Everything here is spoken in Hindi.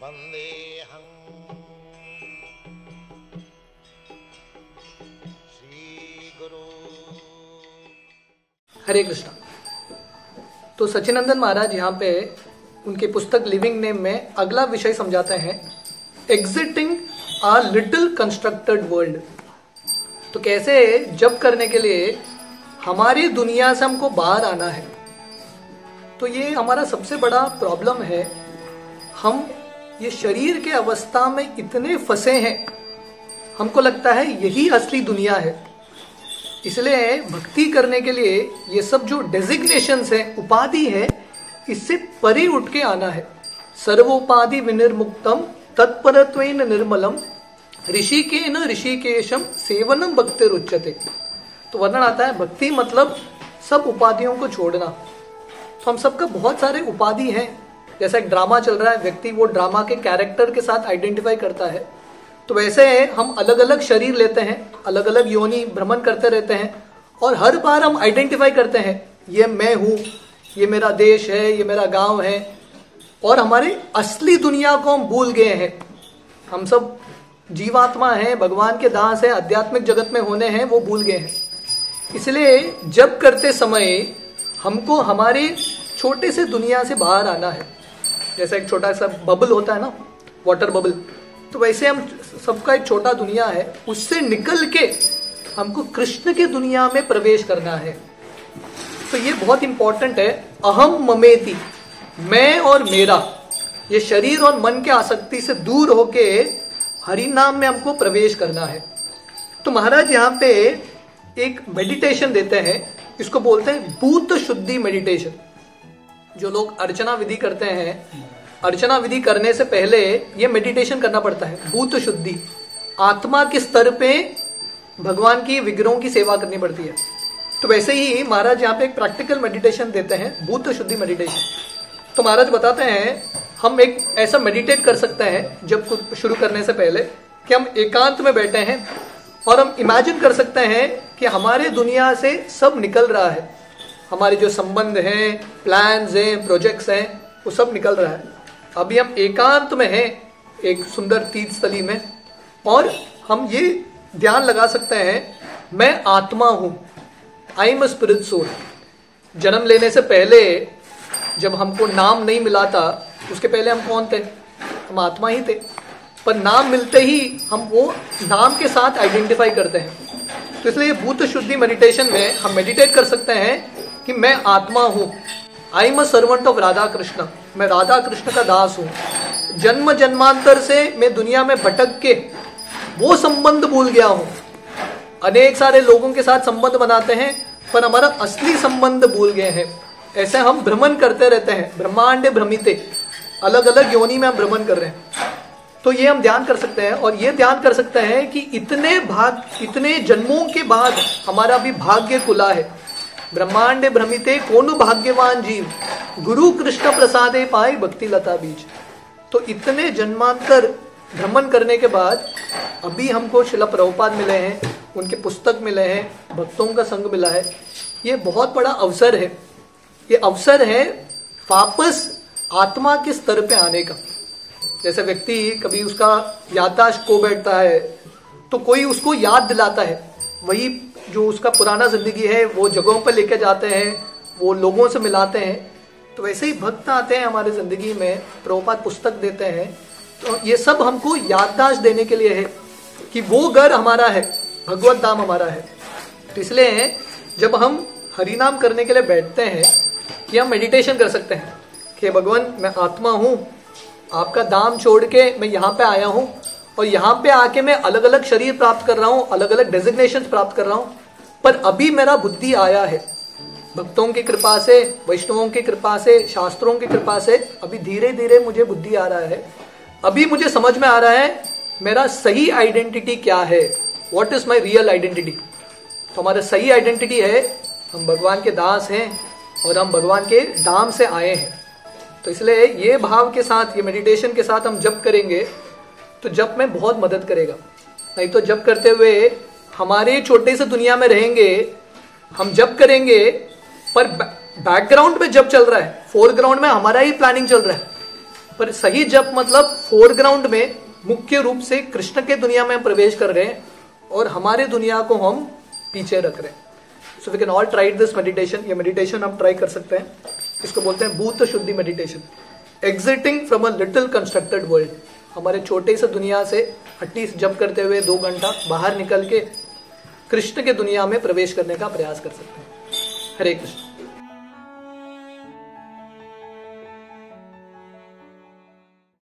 वंदेहं श्री गुरु। हरे कृष्णा। तो सचिनंदन महाराज यहाँ पे उनकी पुस्तक लिविंग नेम में अगला विषय समझाते हैं, एग्जिटिंग अ लिटिल कंस्ट्रक्टेड वर्ल्ड। तो कैसे जप करने के लिए हमारी दुनिया से हमको बाहर आना है। तो ये हमारा सबसे बड़ा प्रॉब्लम है, हम ये शरीर के अवस्था में इतने फंसे हैं, हमको लगता है यही असली दुनिया है। इसलिए भक्ति करने के लिए ये सब जो डेजिग्नेशंस है, उपाधि है, इससे परे उठ के आना है। सर्वोपाधि विनिर्मुक्तम तत्परत्वेन निर्मलम ऋषिकेन ऋषिकेशम सेवनम भक्ति रुच्यते। तो वर्णन आता है भक्ति मतलब सब उपाधियों को छोड़ना। तो हम सबका बहुत सारे उपाधि हैं। जैसा एक ड्रामा चल रहा है, व्यक्ति वो ड्रामा के कैरेक्टर के साथ आइडेंटिफाई करता है। तो वैसे हम अलग अलग शरीर लेते हैं, अलग अलग योनि भ्रमण करते रहते हैं, और हर बार हम आइडेंटिफाई करते हैं ये मैं हूँ, ये मेरा देश है, ये मेरा गांव है, और हमारे असली दुनिया को हम भूल गए हैं। हम सब जीवात्मा हैं, भगवान के दास है, आध्यात्मिक जगत में होने हैं, वो भूल गए हैं। इसलिए जब करते समय हमको हमारे छोटे से दुनिया से बाहर आना है। जैसा एक छोटा सा बबल होता है ना, वाटर बबल, तो वैसे हम सबका एक छोटा दुनिया है, उससे निकल के हमको कृष्ण की दुनिया में प्रवेश करना है। तो ये बहुत इंपॉर्टेंट है। अहम ममेति, मैं और मेरा, ये शरीर और मन के आसक्ति से दूर होके हरि नाम में हमको प्रवेश करना है। तो महाराज यहाँ पे एक मेडिटेशन देते हैं, इसको बोलते हैं भूत शुद्धि मेडिटेशन। जो लोग अर्चना विधि करते हैं, अर्चना विधि करने से पहले ये मेडिटेशन करना पड़ता है। भूत शुद्धि, आत्मा के स्तर पे भगवान की विग्रहों की सेवा करनी पड़ती है। तो वैसे ही महाराज यहाँ पे एक प्रैक्टिकल मेडिटेशन देते हैं, भूत शुद्धि मेडिटेशन। तो महाराज बताते हैं हम एक ऐसा मेडिटेट कर सकते हैं जब कुछ शुरू करने से पहले, कि हम एकांत में बैठे हैं और हम इमेजिन कर सकते हैं कि हमारे दुनिया से सब निकल रहा है। हमारे जो संबंध हैं, प्लान्स हैं, प्रोजेक्ट्स हैं, वो सब निकल रहा है। अभी हम एकांत में हैं, एक सुंदर तीर्थ स्थली में, और हम ये ध्यान लगा सकते हैं मैं आत्मा हूं, I am a spirit soul. जन्म लेने से पहले जब हमको नाम नहीं मिला था, उसके पहले हम कौन थे? हम आत्मा ही थे। पर नाम मिलते ही हम वो नाम के साथ आइडेंटिफाई करते हैं। तो इसलिए भूत शुद्धि मेडिटेशन में हम मेडिटेट कर सकते हैं कि मैं आत्मा हूं, I am a servant of Radha Krishna, मैं राधा कृष्ण का दास हूं। जन्म जन्मांतर से मैं दुनिया में भटक के वो संबंध भूल गया हूं। अनेक सारे लोगों के साथ संबंध बनाते हैं, पर हमारा असली संबंध भूल गए हैं। ऐसे हम भ्रमण करते रहते हैं, ब्रह्मांडे भ्रमिते, अलग अलग योनि में हम भ्रमण कर रहे हैं। तो ये हम ध्यान कर सकते हैं, और ये ध्यान कर सकते हैं कि इतने जन्मों के बाद हमारा भी भाग्य खुला है। ब्रह्मांडे भ्रमिते कोनो भाग्यवान जीव, गुरु कृष्ण प्रसादे पाए भक्ति लता बीज। तो इतने जन्मांतर भ्रमण करने के बाद अभी हमको शिला प्रभुपाद मिले हैं, उनके पुस्तक मिले हैं, भक्तों का संग मिला है। ये बहुत बड़ा अवसर है। ये अवसर है वापस आत्मा के स्तर पे आने का। जैसे व्यक्ति कभी उसका याददाश्त खो बैठता है, तो कोई उसको याद दिलाता है, वही जो उसका पुराना जिंदगी है वो जगहों पर लेके जाते हैं, वो लोगों से मिलाते हैं। तो वैसे ही भक्त आते हैं हमारे जिंदगी में, प्रभुपाद पुस्तक देते हैं। तो ये सब हमको याददाश्त देने के लिए है कि वो घर हमारा है, भगवत धाम हमारा है। तो इसलिए जब हम हरिनाम करने के लिए बैठते हैं कि हम मेडिटेशन कर सकते हैं कि भगवान मैं आत्मा हूँ, आपका धाम छोड़ के मैं यहाँ पे आया हूँ, और यहाँ पे आके मैं अलग अलग शरीर प्राप्त कर रहा हूँ, अलग अलग डेजिग्नेशन प्राप्त कर रहा हूँ, पर अभी मेरा बुद्धि आया है भक्तों की कृपा से, वैष्णवों की कृपा से, शास्त्रों की कृपा से। अभी धीरे धीरे मुझे बुद्धि आ रहा है, अभी मुझे समझ में आ रहा है मेरा सही आइडेंटिटी क्या है, what is my real identity. तो हमारा सही आइडेंटिटी है हम भगवान के दास हैं और हम भगवान के धाम से आए हैं। तो इसलिए ये भाव के साथ, ये मेडिटेशन के साथ हम जप करेंगे तो जप में बहुत मदद करेगा। नहीं तो जप करते हुए हमारे छोटे से दुनिया में रहेंगे, हम जप करेंगे पर बैकग्राउंड में जप चल रहा है, फोरग्राउंड में हमारा ही प्लानिंग चल रहा है। पर सही जप मतलब फोरग्राउंड में मुख्य रूप से कृष्ण के दुनिया में हम प्रवेश कर रहे हैं और हमारे दुनिया को हम पीछे रख रहे हैं. So we can all try this meditation. ये मेडिटेशन आप ट्राई कर सकते हैं. इसको बोलते हैं भूत शुद्धि meditation. Exiting from a little constructed world. हमारे छोटे से दुनिया से एटलीस्ट जप करते हुए 2 घंटा बाहर निकल के कृष्ण के दुनिया में प्रवेश करने का प्रयास कर सकते हैं. हरे कृष्ण.